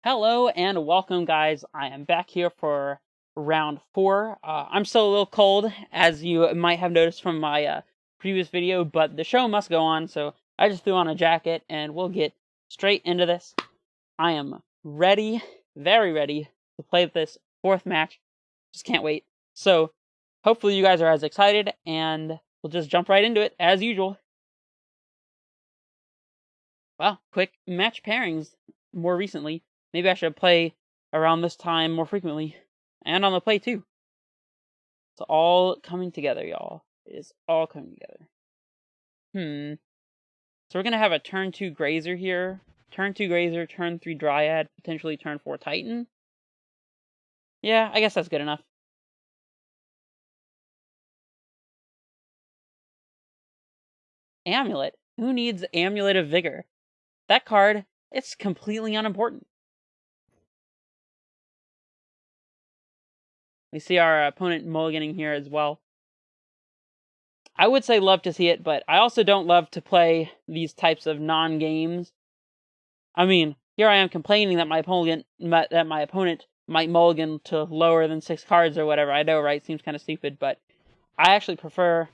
Hello and welcome, guys. I am back here for round 4. I'm still a little cold, as you might have noticed from my previous video, but the show must go on, so I just threw on a jacket and we'll get straight into this. I am ready, very ready, to play this 4th match. Just can't wait. So, hopefully you guys are as excited, and we'll just jump right into it, as usual. Well, quick match pairings more recently. Maybe I should play around this time more frequently. And on the play, too. It's all coming together, y'all. It is all coming together. So we're going to have a turn 2 Grazer here. Turn 2 Grazer, turn 3 Dryad, potentially turn 4 Titan. Yeah, I guess that's good enough. Amulet. Who needs Amulet of Vigor? That card, it's completely unimportant. We see our opponent mulliganing here as well. I would say love to see it, but I also don't love to play these types of non-games. I mean, here I am complaining that my opponent might mulligan to lower than 6 cards or whatever. I know, right? Seems kind of stupid, but I actually prefer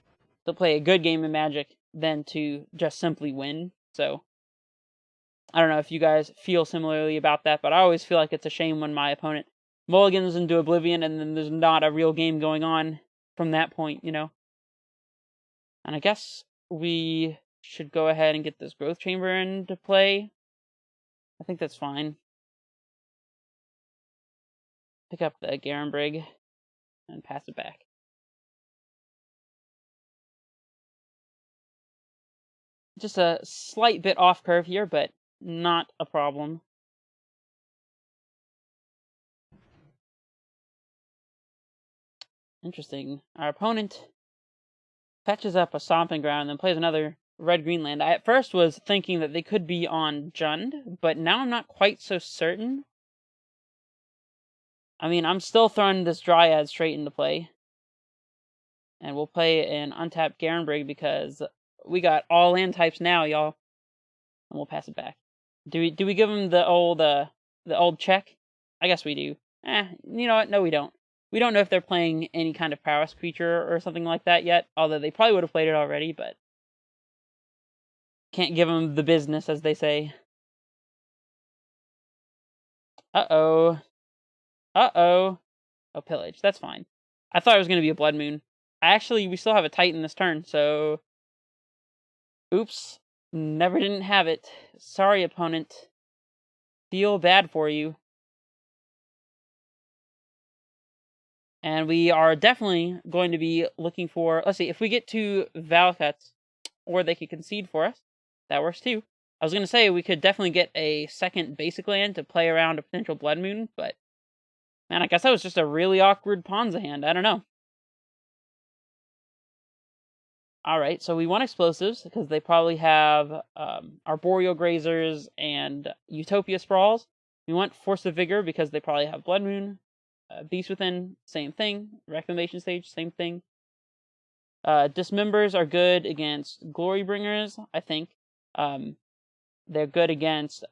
to play a good game of Magic than to just simply win. So, I don't know if you guys feel similarly about that, but I always feel like it's a shame when my opponent mulligans into oblivion and then there's not a real game going on from that point, you know? And I guess we should go ahead and get this growth chamber into play. I think that's fine. Pick up the Garenbrig and pass it back. Just a slight bit off curve here, but not a problem. Interesting. Our opponent fetches up a Stomping Ground and then plays another red-green land. I at first was thinking that they could be on Jund, but now I'm not quite so certain. I mean, I'm still throwing this Dryad straight into play. And we'll play an untapped Garenbrig because we got all land types now, y'all. And we'll pass it back. Do we give them the old check? I guess we do. You know what? No, we don't. We don't know if they're playing any kind of prowess creature or something like that yet, although they probably would have played it already, but can't give them the business, as they say. Uh-oh. Uh-oh. Oh, pillage. That's fine. I thought it was going to be a Blood Moon. Actually, we still have a Titan this turn, so... Oops. Never didn't have it. Sorry, opponent. Feel bad for you. And we are definitely going to be looking for... Let's see, if we get 2 Valcuts, or they could concede for us, that works too. I was going to say we could definitely get a second basic land to play around a potential Blood Moon, but... Man, I guess that was just a really awkward Ponza hand. I don't know. Alright, so we want explosives, because they probably have Arboreal Grazers and Utopia Sprawls. We want Force of Vigor, because they probably have Blood Moon. Beast Within, same thing. Reclamation Stage, same thing. Dismembers are good against Glory Bringers, I think. They're good against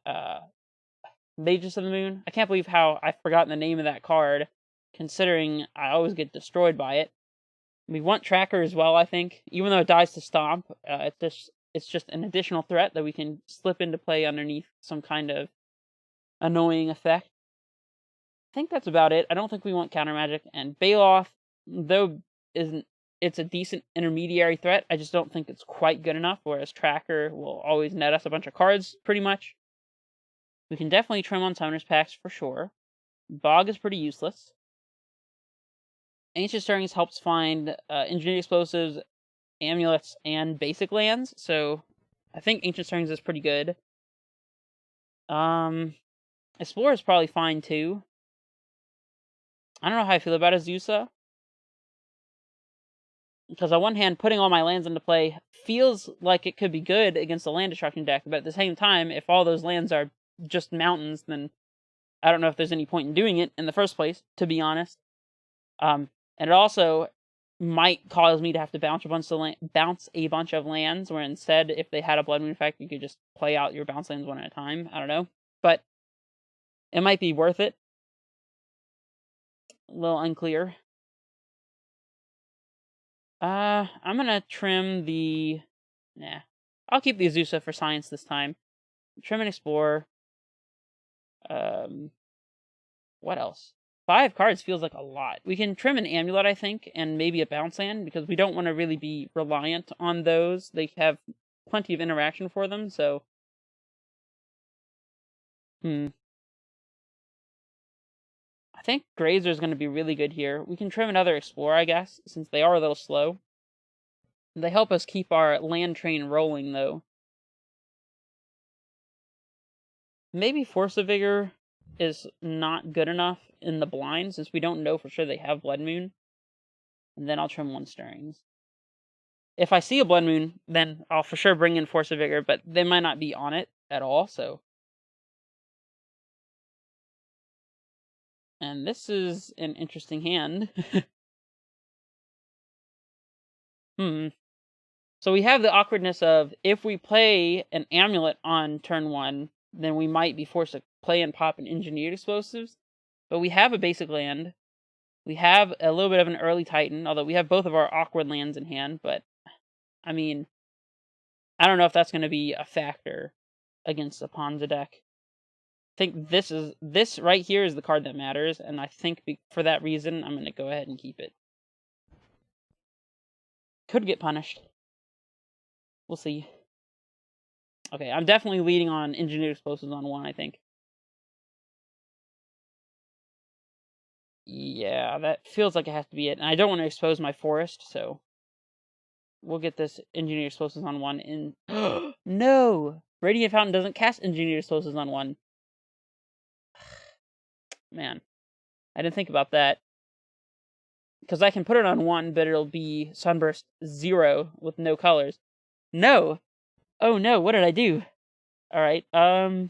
Mages of the Moon. I can't believe how I've forgotten the name of that card, considering I always get destroyed by it. We want Tracker as well, I think. Even though it dies to Stomp, it's just an additional threat that we can slip into play underneath some kind of annoying effect. I think that's about it. I don't think we want Counter Magic. And Baloth, though it's a decent intermediary threat, I just don't think it's quite good enough, whereas Tracker will always net us a bunch of cards, pretty much. We can definitely trim on Summoner's Packs for sure. Bog is pretty useless. Ancient Stirrings helps find Engineered Explosives, Amulets, and basic lands, so I think Ancient Stirrings is pretty good. Explorer is probably fine too. I don't know how I feel about Azusa. Because on one hand, putting all my lands into play feels like it could be good against a land destruction deck, but at the same time, if all those lands are just mountains, then I don't know if there's any point in doing it in the first place, to be honest. And it also might cause me to have to bounce a bunch of lands, where instead, if they had a Blood Moon effect, you could just play out your bounce lands one at a time. I don't know. But It might be worth it. A little unclear. I'm gonna trim the... Nah. I'll keep the Azusa for science this time. Trim and explore. What else? 5 cards feels like a lot. We can trim an Amulet, I think, and maybe a Bounce Land, because we don't want to really be reliant on those. They have plenty of interaction for them, so... I think Grazer is going to be really good here. We can trim another Explorer, I guess, since they are a little slow. They help us keep our land train rolling, though. Maybe Force of Vigor is not good enough in the blind, since we don't know for sure they have Blood Moon. And then I'll trim 1 Stirrings. If I see a Blood Moon, then I'll for sure bring in Force of Vigor, but they might not be on it at all, so... And this is an interesting hand. So we have the awkwardness of, if we play an Amulet on turn 1, then we might be forced to play and pop an Engineered Explosives. But we have a basic land. We have a little bit of an early Titan, although we have both of our awkward lands in hand, but, I mean, I don't know if that's going to be a factor against the Ponza deck. I think this right here is the card that matters, and I think for that reason, I'm going to go ahead and keep it. Could get punished. We'll see. Okay, I'm definitely leading on Engineered Explosives on 1, I think. Yeah, that feels like it has to be it. And I don't want to expose my forest, so... We'll get this Engineered Explosives on 1 in... No! Radiant Fountain doesn't cast Engineered Explosives on 1. Man, I didn't think about that. Because I can put it on 1, but it'll be Sunburst 0 with no colors. No! Oh no, what did I do? Alright, do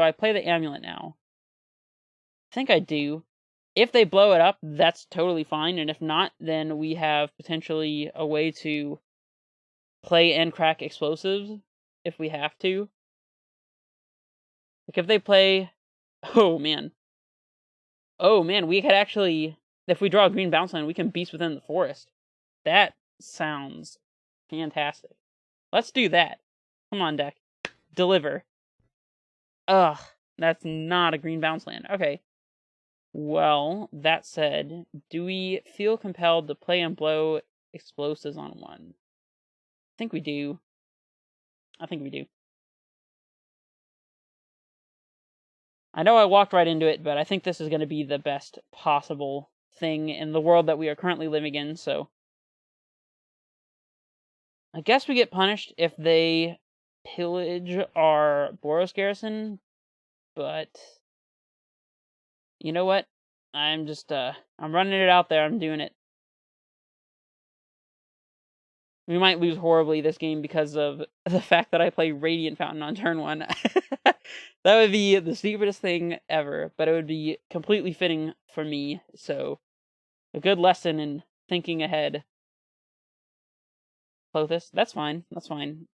I play the Amulet now? I think I do. If they blow it up, that's totally fine, and if not, then we have potentially a way to play and crack explosives if we have to. Like, if they play... Oh, man. Oh, man, we could actually... If we draw a green bounce line, we can Beast Within the Forest. That sounds fantastic. Let's do that. Come on, deck. Deliver. Ugh, that's not a green bounce land. Okay. Well, that said, do we feel compelled to play and blow explosives on 1? I think we do. I think we do. I know I walked right into it, but I think this is going to be the best possible thing in the world that we are currently living in, so... I guess we get punished if they pillage our Boros Garrison, but... You know what? I'm just, I'm running it out there, I'm doing it. We might lose horribly this game because of the fact that I play Radiant Fountain on turn 1. That would be the stupidest thing ever, but it would be completely fitting for me, so a good lesson in thinking ahead. Clothis, that's fine, that's fine.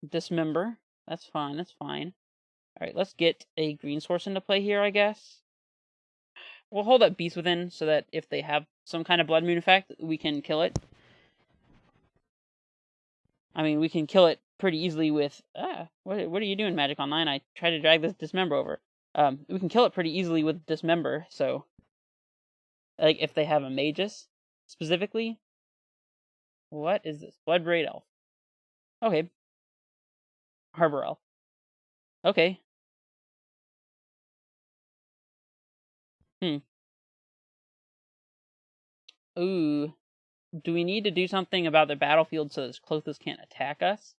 Dismember, that's fine, that's fine. Alright, let's get a green source into play here, I guess. We'll hold up Beast Within so that if they have some kind of Blood Moon effect, we can kill it. I mean, we can kill it pretty easily with... what are you doing, Magic Online? I tried to drag this Dismember over. We can kill it pretty easily with Dismember, so... Like, if they have a Magus, specifically. What is this? Bloodbraid Elf. Okay. Harbor Elf. Okay. Ooh. Do we need to do something about the battlefield so this Clothis can't attack us?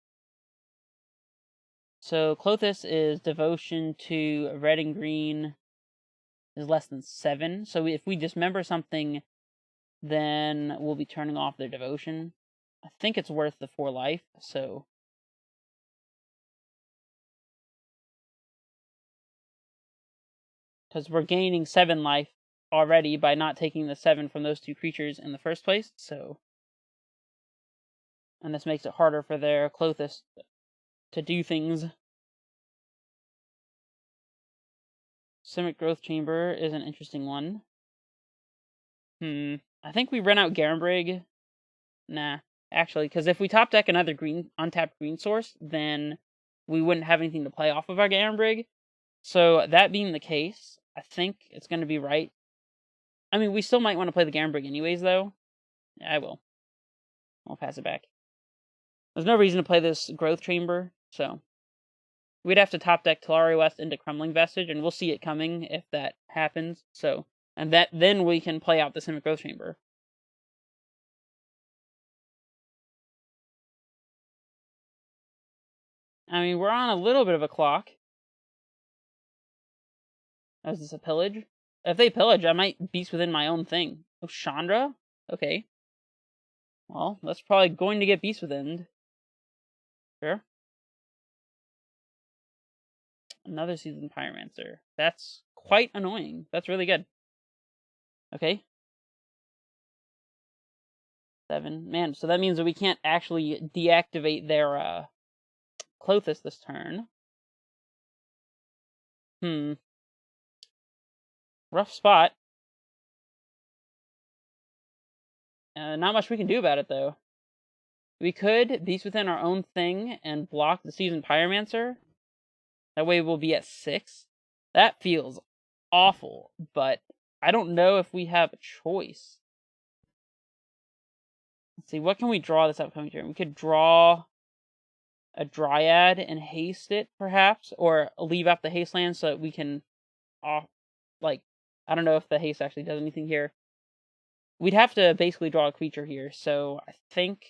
So Clothis is devotion to red and green is less than 7. So if we dismember something, then we'll be turning off their devotion. I think it's worth the 4 life, so... Because we're gaining 7 life already by not taking the 7 from those 2 creatures in the first place, so... And this makes it harder for their Clothis to do things. Simic Growth Chamber is an interesting one. I think we run out Garenbrig. Nah, actually, because if we top deck another green untapped green source, then we wouldn't have anything to play off of our Garenbrig. So that being the case, I think it's going to be right. I mean, we still might want to play the Garenbrig anyways, though. Yeah, I will. I'll pass it back. There's no reason to play this Growth Chamber, so we'd have to top deck Talari West into Crumbling Vestige, and we'll see it coming if that happens. So, and then we can play out the Simic Growth Chamber. I mean, we're on a little bit of a clock. Is this a pillage? If they pillage, I might Beast Within my own thing. Oh, Chandra? Okay. Well, that's probably going to get Beast Within. Sure. Another Seasoned Pyromancer. That's quite annoying. That's really good. Okay. 7. Man, so that means that we can't actually deactivate their, Clothis this turn. Rough spot. Not much we can do about it, though. We could Beast Within our own thing and block the Seasoned Pyromancer. That way we'll be at 6. That feels awful, but I don't know if we have a choice. Let's see, what can we draw this upcoming turn? We could draw a Dryad and haste it, perhaps, or leave out the haste land so that we can, I don't know if the haste actually does anything here. We'd have to basically draw a creature here, so I think...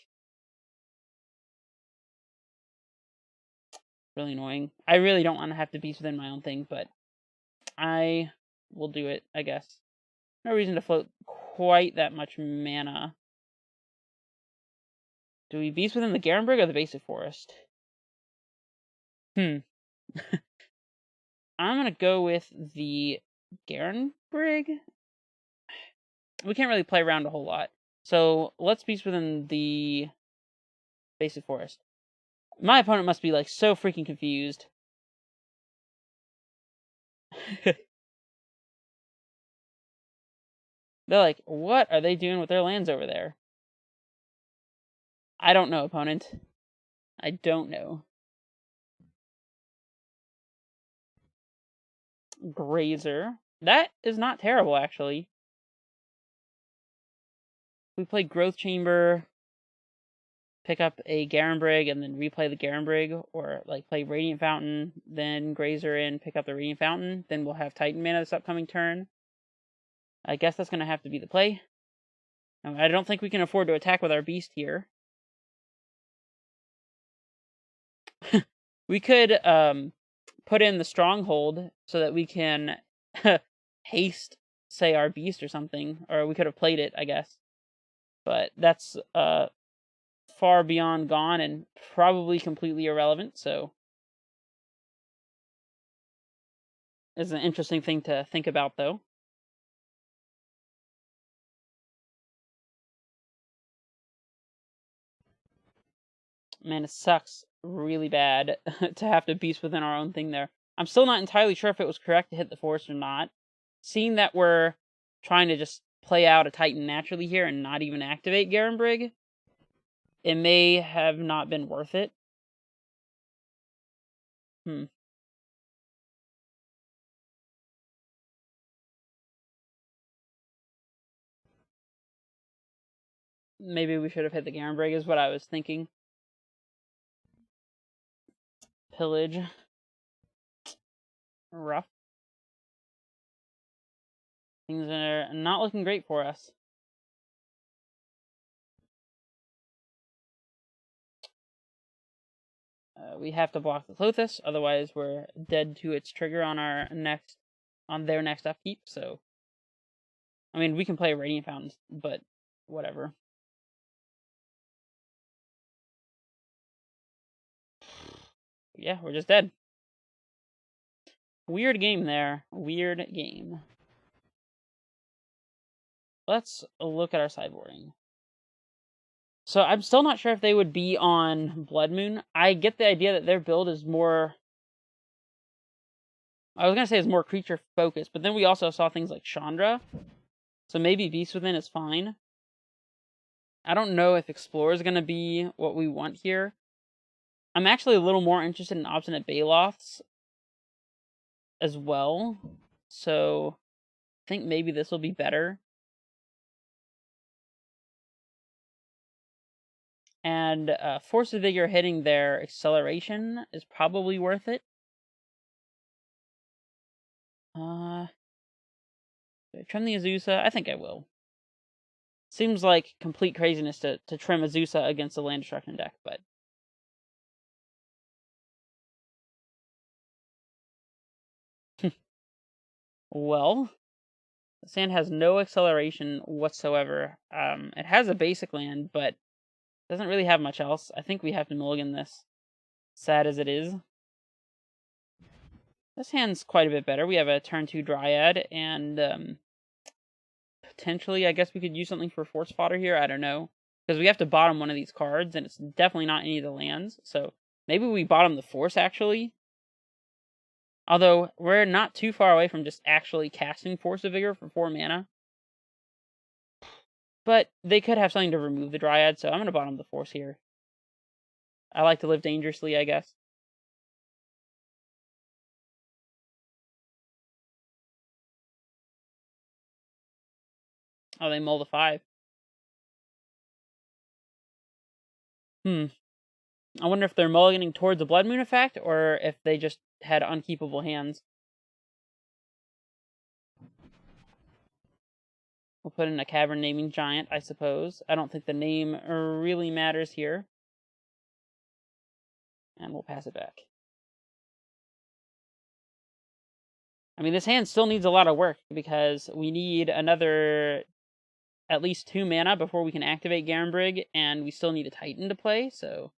Really annoying. I really don't want to have to Beast Within my own thing, but I will do it, I guess. No reason to float quite that much mana. Do we Beast Within the Garenbrig or the Basic Forest? I'm gonna go with the Garenbrig. We can't really play around a whole lot. So let's Beast Within the Basic Forest. My opponent must be like so freaking confused. They're like, what are they doing with their lands over there? I don't know, opponent. I don't know. Grazer. That is not terrible, actually. We play Growth Chamber, pick up a Garenbrig, and then replay the Garenbrig, or like play Radiant Fountain, then Grazer in, pick up the Radiant Fountain, then we'll have Titan mana this upcoming turn. I guess that's going to have to be the play. I don't think we can afford to attack with our beast here. We could put in the Stronghold so that we can haste, say, our beast or something. Or we could have played it, I guess. But that's far beyond gone and probably completely irrelevant, so... It's an interesting thing to think about, though. Man, it sucks really bad to have to Beast Within our own thing there. I'm still not entirely sure if it was correct to hit the forest or not. Seeing that we're trying to just play out a Titan naturally here and not even activate Garenbrig, it may have not been worth it. Maybe we should have hit the Garenbrig is what I was thinking. Pillage. Rough. Things are not looking great for us. We have to block the Clothis, otherwise we're dead to its trigger on their next upkeep, so... I mean, we can play Radiant Fountains, but whatever. Yeah, we're just dead. Weird game there. Weird game. Let's look at our sideboarding. So I'm still not sure if they would be on Blood Moon. I get the idea that their build is more... I was going to say it's more creature focused, but then we also saw things like Chandra. So maybe Beast Within is fine. I don't know if Explorer is going to be what we want here. I'm actually a little more interested in Obstinate Baloths as well. So I think maybe this will be better. And Force of Vigor hitting their acceleration is probably worth it. Do I trim the Azusa? I think I will. Seems like complete craziness to trim Azusa against a land destruction deck, but... Well, the sand has no acceleration whatsoever. It has a basic land, but doesn't really have much else. I think we have to mulligan this, sad as it is. This hand's quite a bit better. We have a turn 2 Dryad, and potentially, I guess we could use something for Force Fodder here. I don't know. Because we have to bottom one of these cards, and it's definitely not any of the lands. So maybe we bottom the Force, actually. Although, we're not too far away from just actually casting Force of Vigor for 4 mana. But they could have something to remove the Dryad, so I'm going to bottom the Force here. I like to live dangerously, I guess. Oh, they mull the 5. I wonder if they're mulliganing towards the Blood Moon effect, or if they just had unkeepable hands. We'll put in a Cavern Naming Giant, I suppose. I don't think the name really matters here. And we'll pass it back. I mean, this hand still needs a lot of work, because we need another at least 2 mana before we can activate Garenbrig, and we still need a Titan to play, so...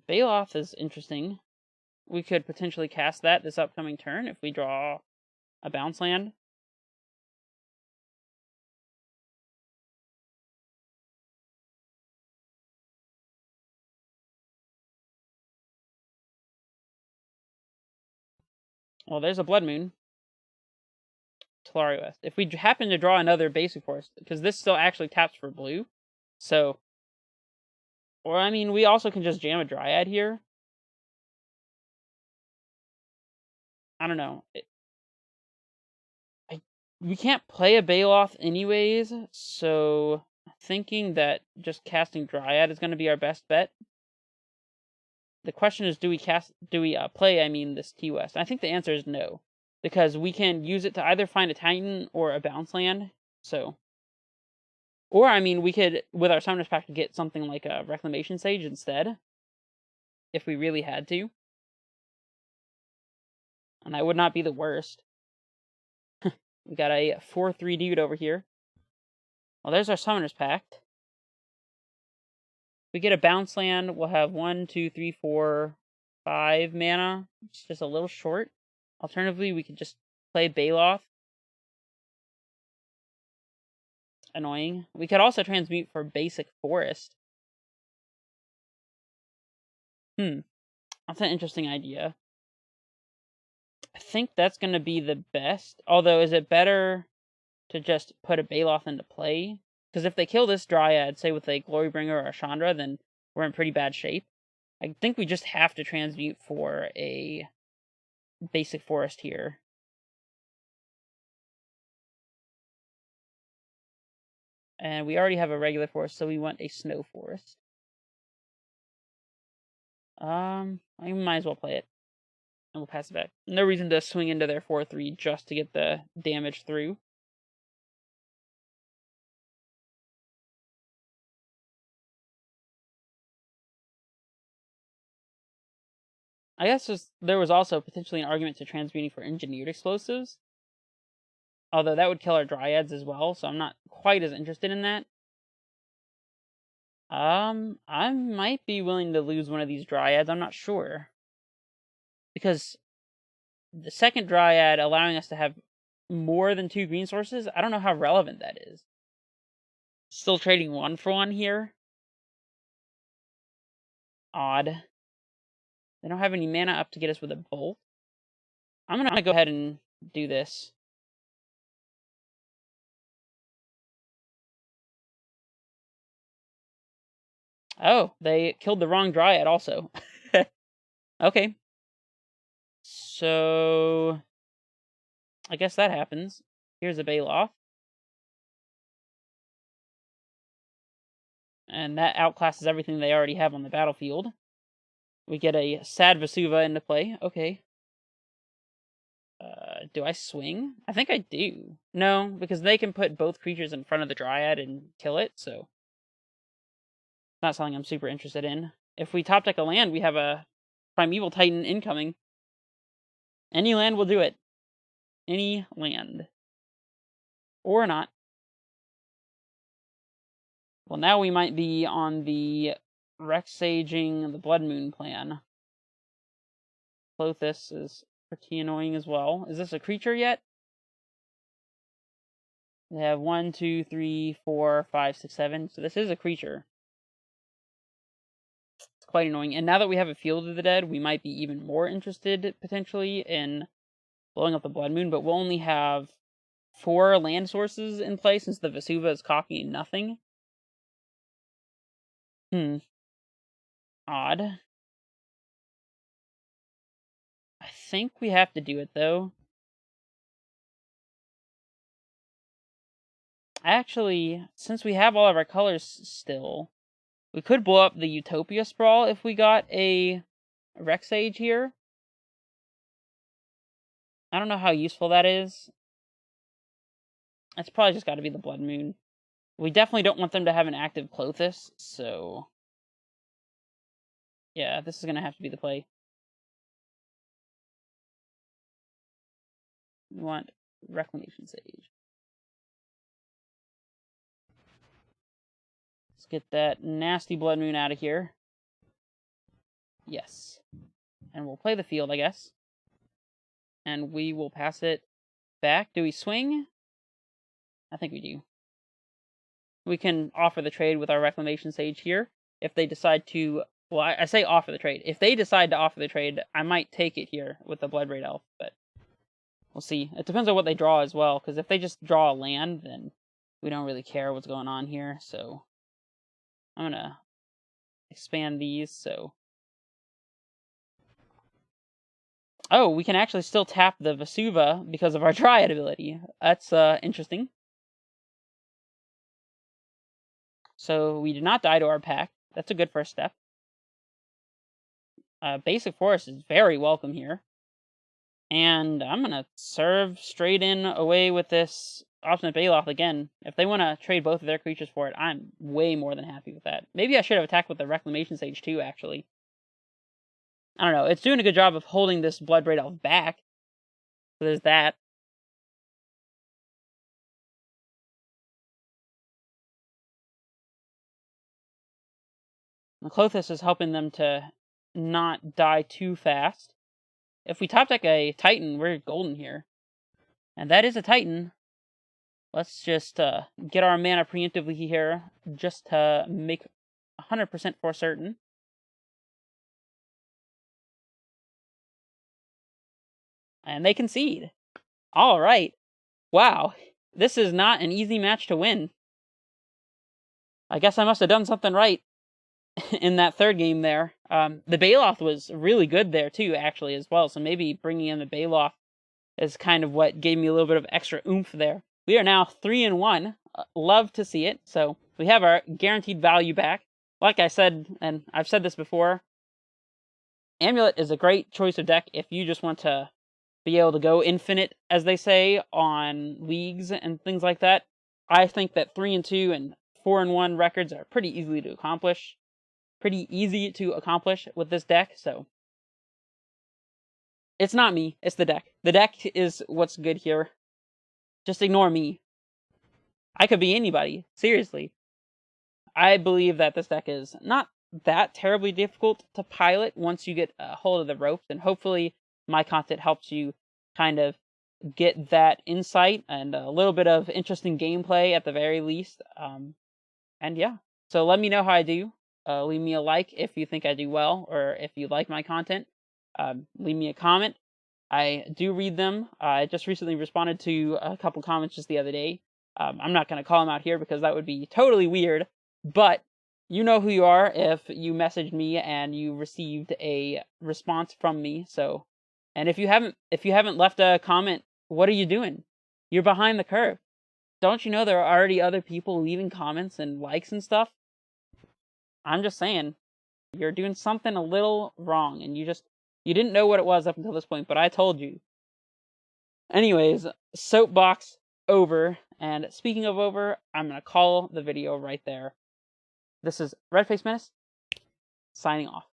Baloth is interesting. We could potentially cast that this upcoming turn if we draw a bounce land. Well, there's a Blood Moon. Tolari West. If we happen to draw another basic force, because this still actually taps for blue, so... Or, I mean, we also can just jam a Dryad here. I don't know. We can't play a Baloth anyways, so... Thinking that just casting Dryad is going to be our best bet. The question is, do we play, I mean, this T-West? I think the answer is no. Because we can use it to either find a Titan or a bounce land, so... Or, I mean, we could, with our Summoner's Pact, get something like a Reclamation Sage instead. If we really had to. And that would not be the worst. We got a 4/3 dude over here. Well, there's our Summoner's Pact. If we get a bounce land, we'll have 1, 2, 3, 4, 5 mana. It's just a little short. Alternatively, we could just play Baloth. Annoying. We could also transmute for basic forest. That's an interesting idea. I think that's going to be the best. Although, is it better to just put a Baloth into play? Because if they kill this Dryad, say with a Glorybringer or a Chandra, then we're in pretty bad shape. I think we just have to transmute for a basic forest here. And we already have a regular forest, so we want a snow forest. I might as well play it. And we'll pass it back. No reason to swing into their 4/3 just to get the damage through. I guess there was also potentially an argument to transmuting for engineered explosives. Although that would kill our Dryads as well, so I'm not quite as interested in that. I might be willing to lose one of these Dryads, I'm not sure. Because the second Dryad allowing us to have more than 2 green sources, I don't know how relevant that is. Still trading 1-for-1 here. Odd. They don't have any mana up to get us with a bolt. I'm gonna go ahead and do this. Oh, they killed the wrong Dryad also. Okay. So I guess that happens. Here's a Baloth. And that outclasses everything they already have on the battlefield. We get a sad Vesuva into play. Okay. Do I swing? I think I do. No, because they can put both creatures in front of the Dryad and kill it, so not something I'm super interested in. If we top deck a land, we have a Primeval Titan incoming. Any land will do it. Any land. Or not. Well, now we might be on the Rexaging the Blood Moon plan. Clothis is pretty annoying as well. Is this a creature yet? They have 1, 2, 3, 4, 5, 6, 7. So this is a creature. It's quite annoying. And now that we have a Field of the Dead, we might be even more interested, potentially, in blowing up the Blood Moon. But we'll only have 4 land sources in play since the Vesuva is copying nothing. Odd. I think we have to do it, though. Actually, since we have all of our colors still, we could blow up the Utopia Sprawl if we got a Rexage here. I don't know how useful that is. It's probably just got to be the Blood Moon. We definitely don't want them to have an active Clothis, so yeah, this is going to have to be the play. We want Reclamation Sage. Let's get that nasty Blood Moon out of here. Yes. And we'll play the field, I guess. And we will pass it back. Do we swing? I think we do. We can offer the trade with our Reclamation Sage here. If they decide to... Well, I say offer the trade. If they decide to offer the trade, I might take it here with the Bloodbraid Elf, but we'll see. It depends on what they draw as well, because if they just draw a land, then we don't really care what's going on here, so I'm going to expand these, so... Oh, we can actually still tap the Vesuva because of our Dryad ability. That's interesting. So we did not die to our pack. That's a good first step. Basic Forest is very welcome here. And I'm going to serve straight in away with this Obstinate Baloth again. If they want to trade both of their creatures for it, I'm way more than happy with that. Maybe I should have attacked with the Reclamation Sage too, actually. I don't know. It's doing a good job of holding this Bloodbraid Elf back. So there's that. The Clothis is helping them to not die too fast. If we top deck a Titan, we're golden here. And that is a Titan. Let's just get our mana preemptively here, just to make 100% for certain. And they concede. All right. Wow. This is not an easy match to win. I guess I must have done something right in that third game there. The Baloth was really good there too, actually, as well. So maybe bringing in the Baloth is kind of what gave me a little bit of extra oomph there. We are now 3-1. Love to see it. So we have our guaranteed value back. Like I said, and I've said this before, Amulet is a great choice of deck if you just want to be able to go infinite, as they say, on leagues and things like that. I think that 3-2 and 4-1 records are pretty easy to accomplish. Pretty easy to accomplish with this deck, so... It's not me, it's the deck. The deck is what's good here. Just ignore me. I could be anybody, seriously. I believe that this deck is not that terribly difficult to pilot once you get a hold of the ropes, and hopefully my content helps you kind of get that insight and a little bit of interesting gameplay at the very least. And yeah, so let me know how I do. Leave me a like if you think I do well, or if you like my content. Leave me a comment. I do read them. I just recently responded to a couple comments just the other day. I'm not going to call them out here because that would be totally weird, but you know who you are if you messaged me and you received a response from me. So, and if you haven't left a comment, what are you doing? You're behind the curve. Don't you know there are already other people leaving comments and likes and stuff? I'm just saying, you're doing something a little wrong, and you didn't know what it was up until this point, but I told you. Anyways, soapbox over, and speaking of over, I'm gonna call the video right there. This is Redface Menace, signing off.